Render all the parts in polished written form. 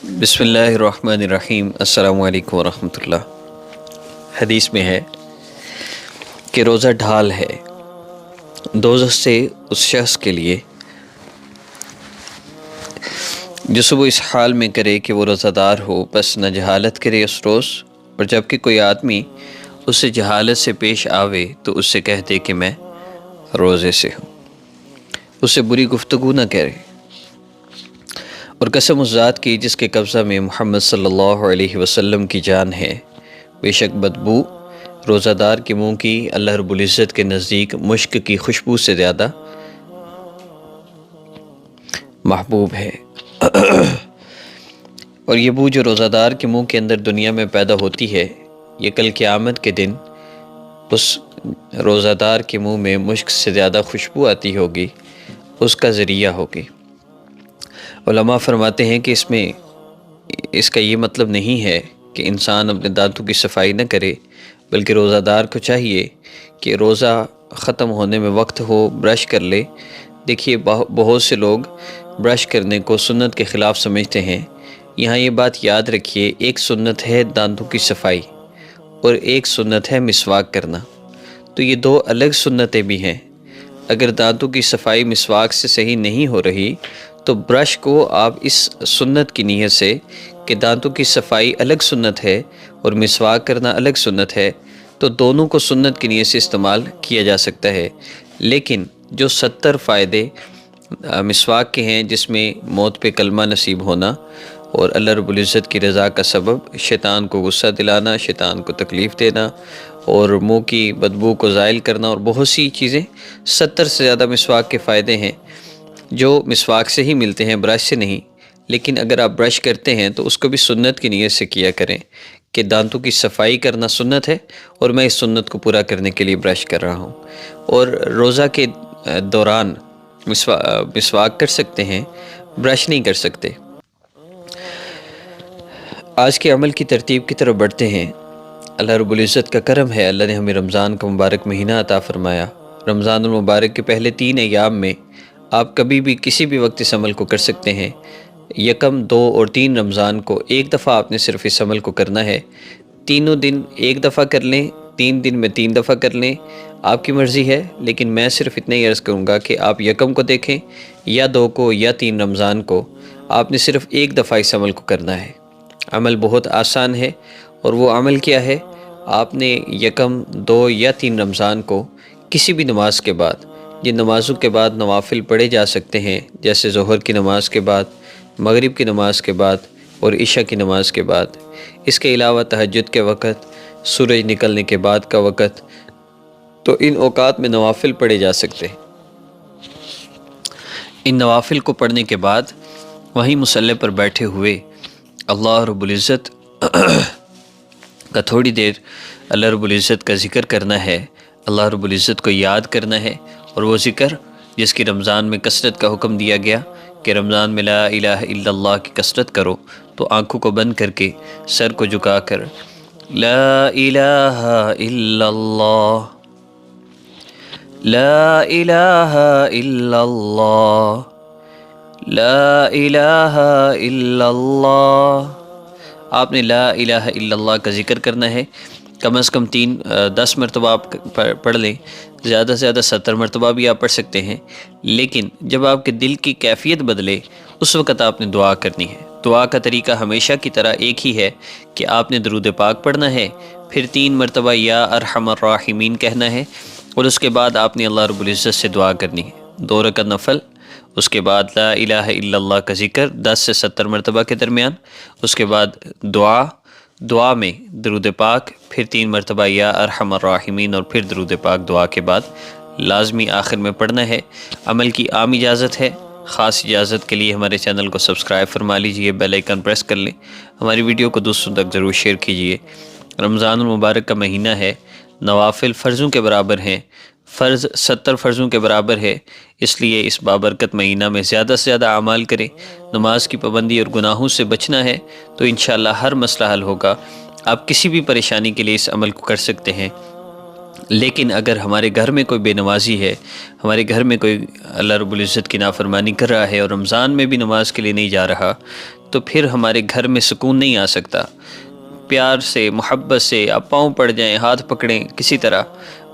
بسم اللہ الرحمن الرحیم۔ السلام علیکم ورحمۃ اللہ۔ حدیث میں ہے کہ روزہ ڈھال ہے دوزخ سے اس شخص کے لیے جو صبح اس حال میں کرے کہ وہ روزہ دار ہو، بس نہ جہالت کرے اس روز، اور جب کہ کوئی آدمی اس سے جہالت سے پیش آوے تو اس سے کہہ دے کہ میں روزے سے ہوں، اس سے بری گفتگو نہ کرے، اور قسم اس ذات کی جس کے قبضہ میں محمد صلی اللہ علیہ وسلم کی جان ہے، بے شک بدبو روزہ دار کے منہ کی اللہ رب العزت کے نزدیک مشک کی خوشبو سے زیادہ محبوب ہے۔ اور یہ بو جو روزہ دار کے منہ کے اندر دنیا میں پیدا ہوتی ہے، یہ کل قیامت کے دن اس روزہ دار کے منہ میں مشک سے زیادہ خوشبو آتی ہوگی، اس کا ذریعہ ہوگی۔ علماء فرماتے ہیں کہ اس کا یہ مطلب نہیں ہے کہ انسان اپنے دانتوں کی صفائی نہ کرے، بلکہ روزہ دار کو چاہیے کہ روزہ ختم ہونے میں وقت ہو برش کر لے۔ دیکھیے بہت سے لوگ برش کرنے کو سنت کے خلاف سمجھتے ہیں۔ یہاں یہ بات یاد رکھیے، ایک سنت ہے دانتوں کی صفائی اور ایک سنت ہے مسواک کرنا، تو یہ دو الگ سنتیں بھی ہیں۔ اگر دانتوں کی صفائی مسواک سے صحیح نہیں ہو رہی تو برش کو آپ اس سنت کی نیت سے کہ دانتوں کی صفائی الگ سنت ہے اور مسواک کرنا الگ سنت ہے، تو دونوں کو سنت کی نیت سے استعمال کیا جا سکتا ہے۔ لیکن جو 70 فائدے مسواک کے ہیں، جس میں موت پہ کلمہ نصیب ہونا اور اللہ رب العزت کی رضا کا سبب، شیطان کو غصہ دلانا، شیطان کو تکلیف دینا اور منہ کی بدبو کو زائل کرنا، اور بہت سی چیزیں، 70 سے زیادہ مسواک کے فائدے ہیں جو مسواک سے ہی ملتے ہیں، برش سے نہیں۔ لیکن اگر آپ برش کرتے ہیں تو اس کو بھی سنت کی نیت سے کیا کریں کہ دانتوں کی صفائی کرنا سنت ہے اور میں اس سنت کو پورا کرنے کے لیے برش کر رہا ہوں۔ اور روزہ کے دوران مسواک کر سکتے ہیں، برش نہیں کر سکتے۔ آج کے عمل کی ترتیب کی طرف بڑھتے ہیں۔ اللہ رب العزت کا کرم ہے، اللہ نے ہمیں رمضان کا مبارک مہینہ عطا فرمایا۔ رمضان المبارک کے پہلے 3 ایام میں آپ کبھی بھی کسی بھی وقت اس عمل کو کر سکتے ہیں۔ 1، 2 اور 3 رمضان کو ایک دفعہ آپ نے صرف اس عمل کو کرنا ہے۔ تینوں دن ایک دفعہ کر لیں، 3 دن میں 3 دفعہ کر لیں، آپ کی مرضی ہے، لیکن میں صرف اتنا ہی عرض کروں گا کہ آپ 1 کو دیکھیں یا 2 کو یا 3 رمضان کو، آپ نے صرف ایک دفعہ اس عمل کو کرنا ہے۔ عمل بہت آسان ہے، اور وہ عمل کیا ہے؟ آپ نے 1، 2 یا 3 رمضان کو کسی بھی نماز کے بعد، جن نمازوں کے بعد نوافل پڑھے جا سکتے ہیں، جیسے ظہر کی نماز کے بعد، مغرب کی نماز کے بعد اور عشاء کی نماز کے بعد، اس کے علاوہ تہجد کے وقت، سورج نکلنے کے بعد کا وقت، تو ان اوقات میں نوافل پڑھے جا سکتے ہیں۔ ان نوافل کو پڑھنے کے بعد وہیں مصلی پر بیٹھے ہوئے اللہ رب العزت کا تھوڑی دیر اللہ رب العزت کا ذکر کرنا ہے، اللہ رب العزت کو یاد کرنا ہے، اور وہ ذکر جس کی رمضان میں کثرت کا حکم دیا گیا کہ رمضان میں لا الہ الا اللہ کی کثرت کرو، تو آنکھوں کو بند کر کے سر کو جھکا کر لا الہ الا اللہ، لا الہ الا اللہ، لا الہ الا اللہ، آپ نے لا الہ الا اللہ کا ذکر کرنا ہے۔ کم از کم 10 مرتبہ آپ پڑھ لیں، زیادہ سے زیادہ 70 مرتبہ بھی آپ پڑھ سکتے ہیں، لیکن جب آپ کے دل کی کیفیت بدلے اس وقت آپ نے دعا کرنی ہے۔ دعا کا طریقہ ہمیشہ کی طرح ایک ہی ہے کہ آپ نے درود پاک پڑھنا ہے، پھر 3 مرتبہ یا ارحم الراحمین کہنا ہے، اور اس کے بعد آپ نے اللہ رب العزت سے دعا کرنی ہے۔ 2 رکعت نفل، اس کے بعد لا الہ الا اللہ کا ذکر 10 سے 70 مرتبہ کے درمیان، اس کے بعد دعا میں درود پاک، پھر 3 مرتبہ یا ارحم الراحمین، اور پھر درود پاک دعا کے بعد لازمی آخر میں پڑھنا ہے۔ عمل کی عام اجازت ہے، خاص اجازت کے لیے ہمارے چینل کو سبسکرائب فرما لیجئے، بیل آئیکن پریس کر لیں، ہماری ویڈیو کو دوسروں تک ضرور شیئر کیجئے۔ رمضان المبارک کا مہینہ ہے، نوافل فرضوں کے برابر ہیں، فرض 70 فرضوں کے برابر ہے، اس لیے اس بابرکت مہینہ میں زیادہ سے زیادہ اعمال کریں۔ نماز کی پابندی اور گناہوں سے بچنا ہے تو انشاءاللہ ہر مسئلہ حل ہوگا۔ آپ کسی بھی پریشانی کے لیے اس عمل کو کر سکتے ہیں۔ لیکن اگر ہمارے گھر میں کوئی بے نمازی ہے، ہمارے گھر میں کوئی اللہ رب العزت کی نافرمانی کر رہا ہے اور رمضان میں بھی نماز کے لیے نہیں جا رہا، تو پھر ہمارے گھر میں سکون نہیں آ سکتا۔ پیار سے، محبت سے آپ پاؤں پڑ جائیں، ہاتھ پکڑیں، کسی طرح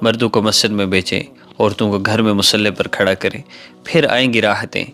مردوں کو مسجد میں بھیجیں، عورتوں کو گھر میں مصلی پر کھڑا کریں، پھر آئیں گی راحتیں۔